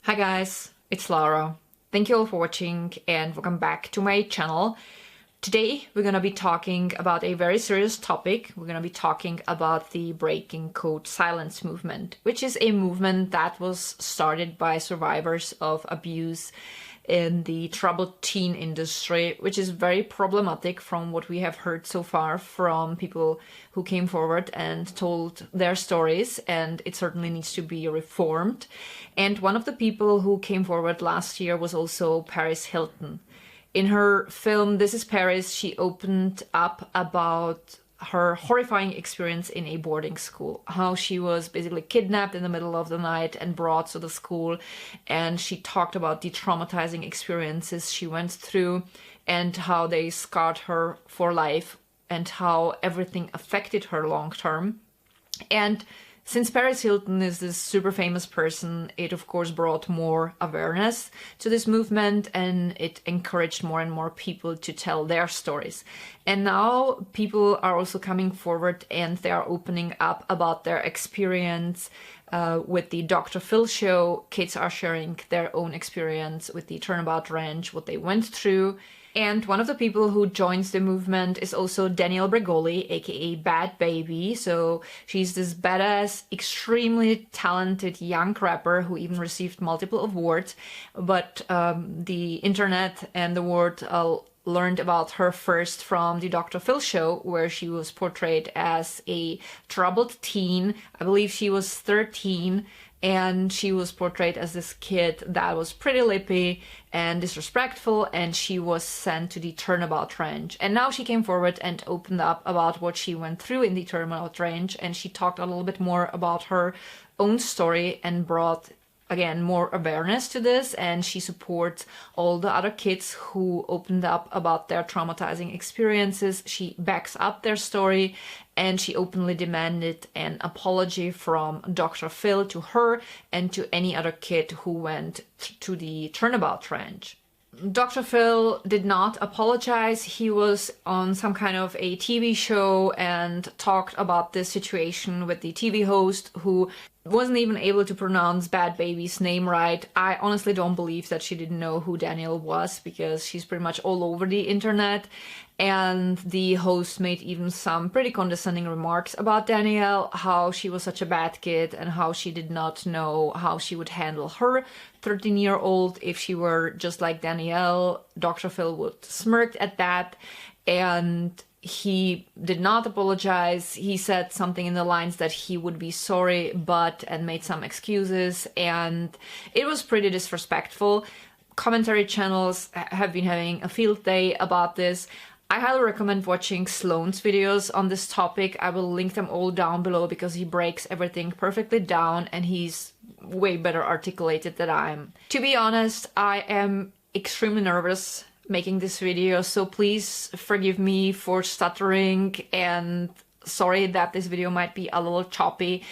Hi guys, it's Laura. Thank you all for watching and welcome back to my channel. Today we're gonna be talking about a very serious topic. We're gonna be talking about the Breaking Code Silence movement, which is a movement that was started by survivors of abuse in the troubled teen industry, which is very problematic from what we have heard so far from people who came forward and told their stories, and it certainly needs to be reformed. And one of the people who came forward last year was also Paris Hilton. In her film This is Paris, she opened up about her horrifying experience in a boarding school, how she was basically kidnapped in the middle of the night and brought to the school, and she talked about the traumatizing experiences she went through and how they scarred her for life and how everything affected her long term. And since Paris Hilton is this super famous person, it of course brought more awareness to this movement and it encouraged more and more people to tell their stories. And now people are also coming forward and they are opening up about their experience with the Dr.Phil Show. Kids are sharing their own experience with the Turnabout Ranch, what they went through. And one of the people who joins the movement is also Danielle Bregoli, aka Bhad Bhabie. So she's this badass, extremely talented young rapper who even received multiple awards. But the internet and the world learned about her first from the Dr. Phil Show, where she was portrayed as a troubled teen. I believe she was 13. And she was portrayed as this kid that was pretty lippy and disrespectful, and she was sent to the Turnabout Ranch. And now she came forward and opened up about what she went through in the Turnabout Ranch, and she talked a little bit more about her own story and brought, again, more awareness to this, and she supports all the other kids who opened up about their traumatizing experiences. She backs up their story, and she openly demanded an apology from Dr. Phil to her and to any other kid who went to the Turnabout Ranch. Dr. Phil did not apologize. He was on some kind of a TV show and talked about this situation with the TV host who wasn't even able to pronounce Bhad Bhabie's name right. I honestly don't believe that she didn't know who Danielle was, because she's pretty much all over the internet. And the host made even some pretty condescending remarks about Danielle, how she was such a bad kid and how she did not know how she would handle her 13-year-old if she were just like Danielle. Dr. Phil would smirk at that, and he did not apologize. He said something in the lines that he would be sorry, and made some excuses, and it was pretty disrespectful. Commentary channels have been having a field day about this. I highly recommend watching Sloan's videos on this topic. I will link them all down below because he breaks everything perfectly down and he's way better articulated than I am. To be honest, I am extremely nervous making this video, so please forgive me for stuttering and sorry that this video might be a little choppy,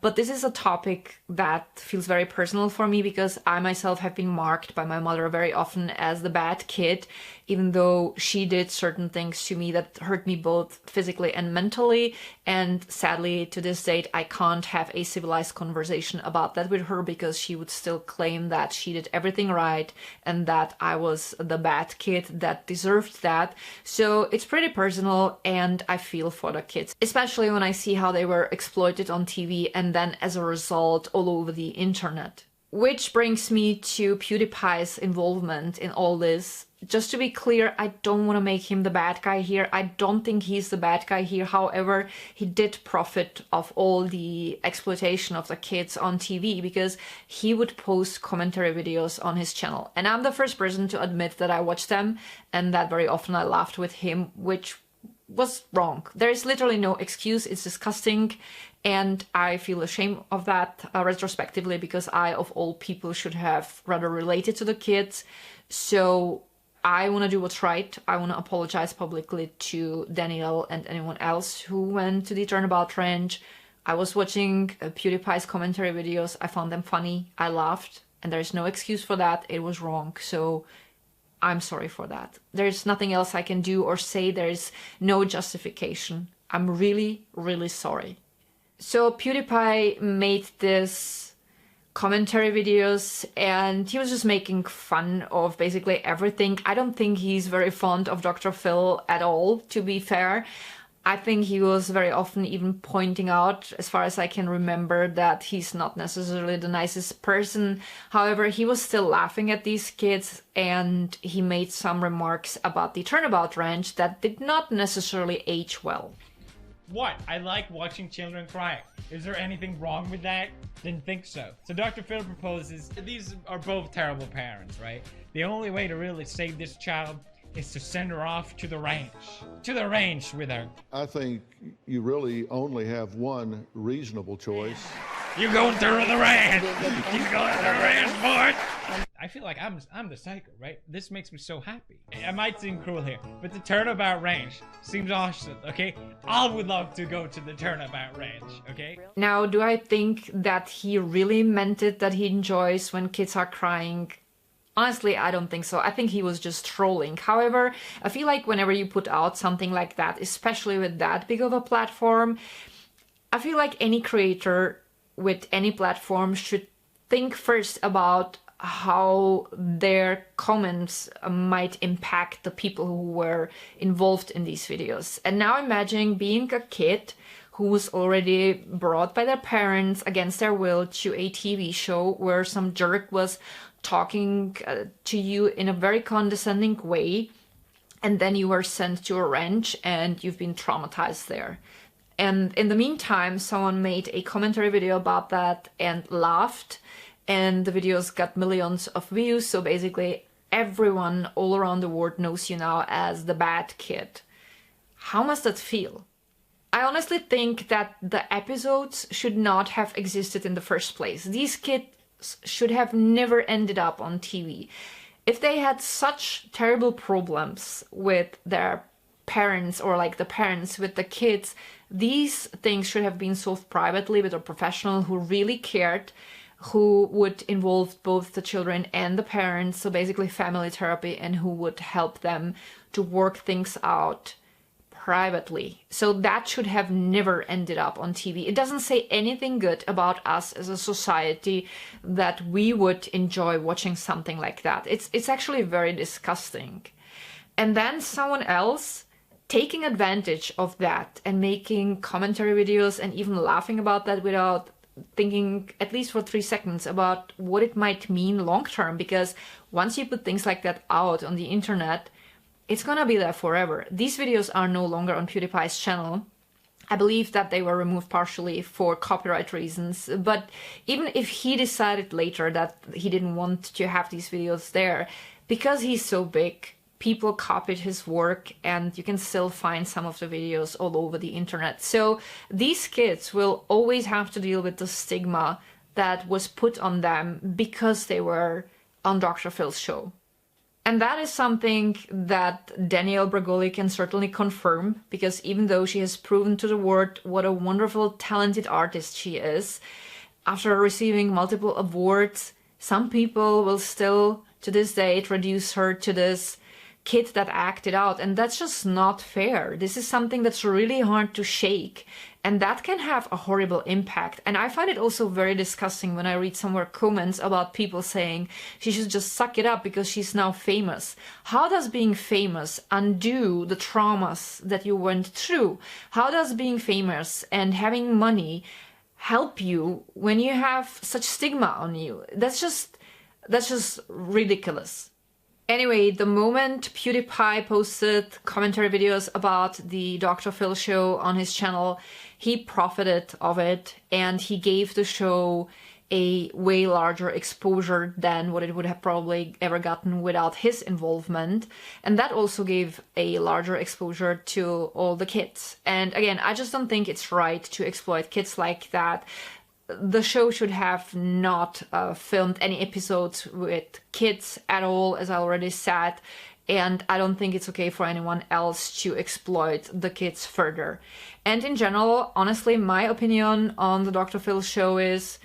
but this is a topic that feels very personal for me because I myself have been marked by my mother very often as the bad kid, even though she did certain things to me that hurt me both physically and mentally, and sadly to this date I can't have a civilized conversation about that with her because she would still claim that she did everything right and that I was the bad kid that deserved that. So it's pretty personal and I feel for the kids, especially when I see how they were exploited on TV and then as a result all over the internet. Which brings me to PewDiePie's involvement in all this. Just to be clear, I don't want to make him the bad guy here. I don't think he's the bad guy here. However, he did profit of all the exploitation of the kids on TV because he would post commentary videos on his channel. And I'm the first person to admit that I watched them and that very often I laughed with him, which was wrong. There is literally no excuse. It's disgusting and I feel ashamed of that retrospectively because I, of all people, should have rather related to the kids. So I want to do what's right. I want to apologize publicly to Danielle and anyone else who went to the Turnabout Ranch. I was watching PewDiePie's commentary videos. I found them funny. I laughed and there's no excuse for that. It was wrong. So I'm sorry for that. There's nothing else I can do or say. There's no justification. I'm really, really sorry. So PewDiePie made this commentary videos, and he was just making fun of basically everything. I don't think he's very fond of Dr. Phil at all, to be fair. I think he was very often even pointing out, as far as I can remember, that he's not necessarily the nicest person. However, he was still laughing at these kids, and he made some remarks about the Turnabout Ranch that did not necessarily age well. What? I like watching children cry. Is there anything wrong with that? Didn't think so. So Dr. Phil proposes, these are both terrible parents, right? The only way to really save this child is to send her off to the range. To the range with her. I think you really only have one reasonable choice. You going to the ranch! You going to the ranch, boy! I feel like I'm the psycho, right? This makes me so happy. I might seem cruel here, but the Turnabout Ranch seems awesome, okay? I would love to go to the Turnabout Ranch, okay? Now, do I think that he really meant it, that he enjoys when kids are crying? Honestly, I don't think so. I think he was just trolling. However, I feel like whenever you put out something like that, especially with that big of a platform, I feel like any creator with any platform should think first about how their comments might impact the people who were involved in these videos. And now imagine being a kid who was already brought by their parents against their will to a TV show where some jerk was talking to you in a very condescending way, and then you were sent to a ranch and you've been traumatized there. And in the meantime, someone made a commentary video about that and laughed, and the videos got millions of views. So basically everyone all around the world knows you now as the bad kid. How must that feel? I honestly think that the episodes should not have existed in the first place. These kids should have never ended up on TV. If they had such terrible problems with their parents, or like the parents with the kids, these things should have been solved privately with a professional who really cared, who would involve both the children and the parents, so basically family therapy, and who would help them to work things out privately. So that should have never ended up on TV. It doesn't say anything good about us as a society that we would enjoy watching something like that. It's actually very disgusting. And then someone else taking advantage of that and making commentary videos and even laughing about that without thinking at least for 3 seconds about what it might mean long term, because once you put things like that out on the internet, it's gonna be there forever. These videos are no longer on PewDiePie's channel. I believe that they were removed partially for copyright reasons, but even if he decided later that he didn't want to have these videos there, because he's so big, people copied his work and you can still find some of the videos all over the internet. So these kids will always have to deal with the stigma that was put on them because they were on Dr. Phil's show. And that is something that Danielle Bregoli can certainly confirm, because even though she has proven to the world what a wonderful, talented artist she is, after receiving multiple awards, some people will still, to this day, reduce her to this kid that acted out, and that's just not fair. This is something that's really hard to shake, and that can have a horrible impact. And I find it also very disgusting when I read somewhere comments about people saying she should just suck it up because she's now famous. How does being famous undo the traumas that you went through? How does being famous and having money help you when you have such stigma on you? That's just ridiculous. Anyway, the moment PewDiePie posted commentary videos about the Dr. Phil show on his channel, he profited of it, and he gave the show a way larger exposure than what it would have probably ever gotten without his involvement. And that also gave a larger exposure to all the kids. And again, I just don't think it's right to exploit kids like that. The show should have not filmed any episodes with kids at all, as I already said, and I don't think it's okay for anyone else to exploit the kids further. And in general, honestly, my opinion on the Dr. Phil show is,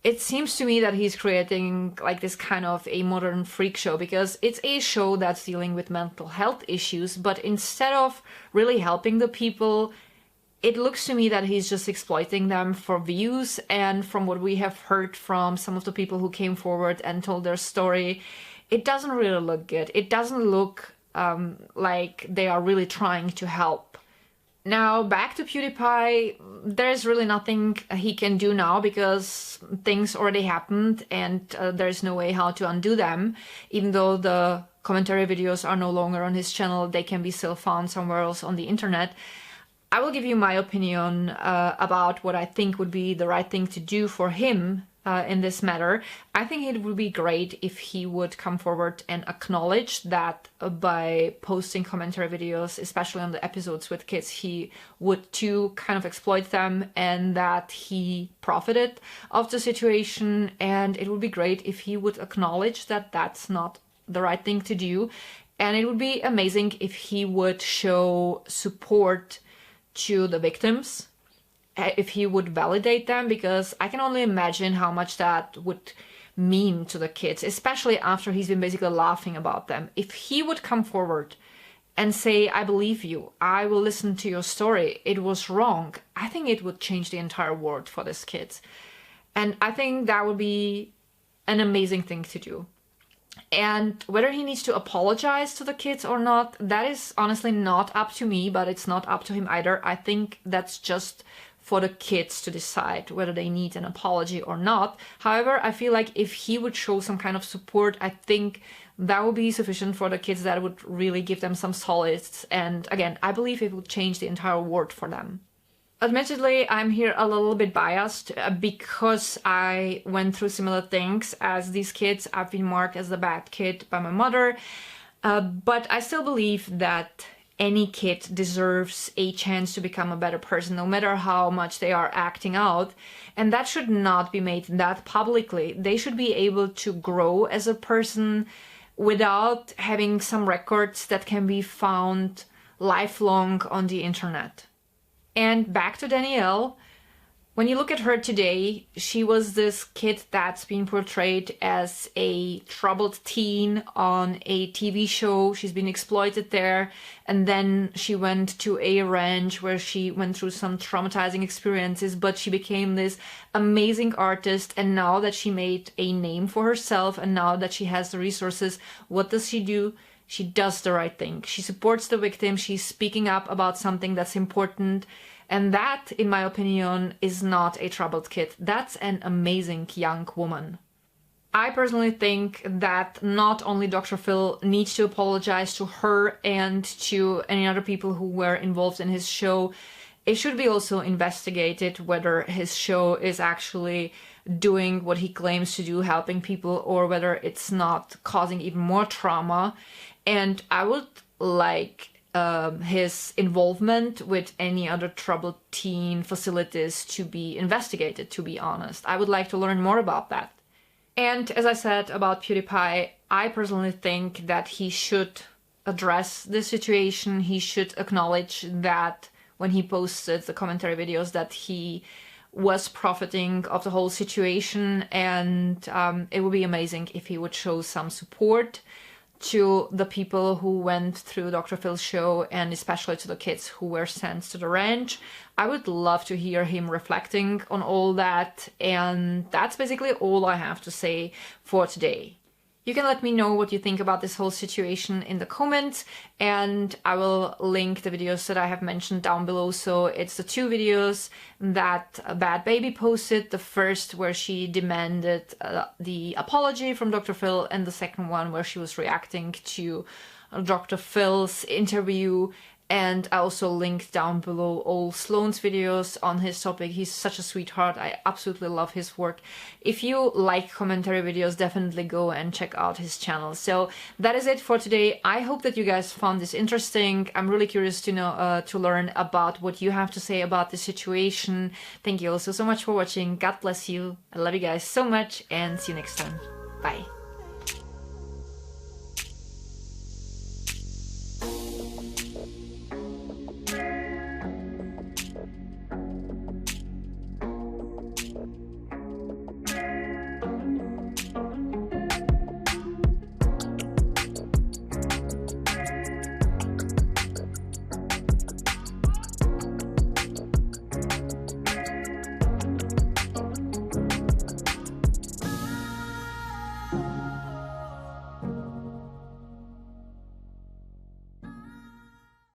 it seems to me that he's creating like this kind of a modern freak show, because it's a show that's dealing with mental health issues, but instead of really helping the people, it looks to me that he's just exploiting them for views, and from what we have heard from some of the people who came forward and told their story, it doesn't really look good. It doesn't look like they are really trying to help. Now, back to PewDiePie, there's really nothing he can do now because things already happened and there's no way how to undo them. Even though the commentary videos are no longer on his channel, they can be still found somewhere else on the internet. I will give you my opinion about what I think would be the right thing to do for him in this matter. I think it would be great if he would come forward and acknowledge that by posting commentary videos, especially on the episodes with kids, he would too kind of exploit them and that he profited of the situation. And it would be great if he would acknowledge that that's not the right thing to do. And it would be amazing if he would show support to the victims, if he would validate them, because I can only imagine how much that would mean to the kids, especially after he's been basically laughing about them. If he would come forward and say, I believe you, I will listen to your story, it was wrong, I think it would change the entire world for these kids. And I think that would be an amazing thing to do. And whether he needs to apologize to the kids or not, that is honestly not up to me, but it's not up to him either. I think that's just for the kids to decide whether they need an apology or not. However, I feel like if he would show some kind of support, I think that would be sufficient for the kids. That would really give them some solace. And again, I believe it would change the entire world for them. Admittedly, I'm here a little bit biased because I went through similar things as these kids. I've been marked as the bad kid by my mother, but I still believe that any kid deserves a chance to become a better person, no matter how much they are acting out. And that should not be made that publicly. They should be able to grow as a person without having some records that can be found lifelong on the internet. And back to Danielle, when you look at her today, she was this kid that's been portrayed as a troubled teen on a TV show. She's been exploited there. And then she went to a ranch where she went through some traumatizing experiences, but she became this amazing artist. And now that she made a name for herself and now that she has the resources, what does she do? She does the right thing. She supports the victim. She's speaking up about something that's important. And that, in my opinion, is not a troubled kid. That's an amazing young woman. I personally think that not only Dr. Phil needs to apologize to her and to any other people who were involved in his show, it should be also investigated whether his show is actually doing what he claims to do, helping people, or whether it's not causing even more trauma. And I would like his involvement with any other troubled teen facilities to be investigated, to be honest. I would like to learn more about that. And as I said about PewDiePie, I personally think that he should address this situation. He should acknowledge that when he posted the commentary videos that he was profiting of the whole situation, and it would be amazing if he would show some support to the people who went through Dr. Phil Show, and especially to the kids who were sent to the ranch. I would love to hear him reflecting on all that, and that's basically all I have to say for today. You can let me know what you think about this whole situation in the comments, and I will link the videos that I have mentioned down below. So it's the two videos that Bhad Bhabie posted, the first where she demanded the apology from Dr. Phil, and the second one where she was reacting to Dr. Phil's interview. And I also linked down below all Sloan's videos on his topic. He's such a sweetheart. I absolutely love his work. If you like commentary videos, definitely go and check out his channel. So that is it for today. I hope that you guys found this interesting. I'm really curious to know, to learn about what you have to say about the situation. Thank you also so much for watching. God bless you. I love you guys so much, and see you next time. Bye.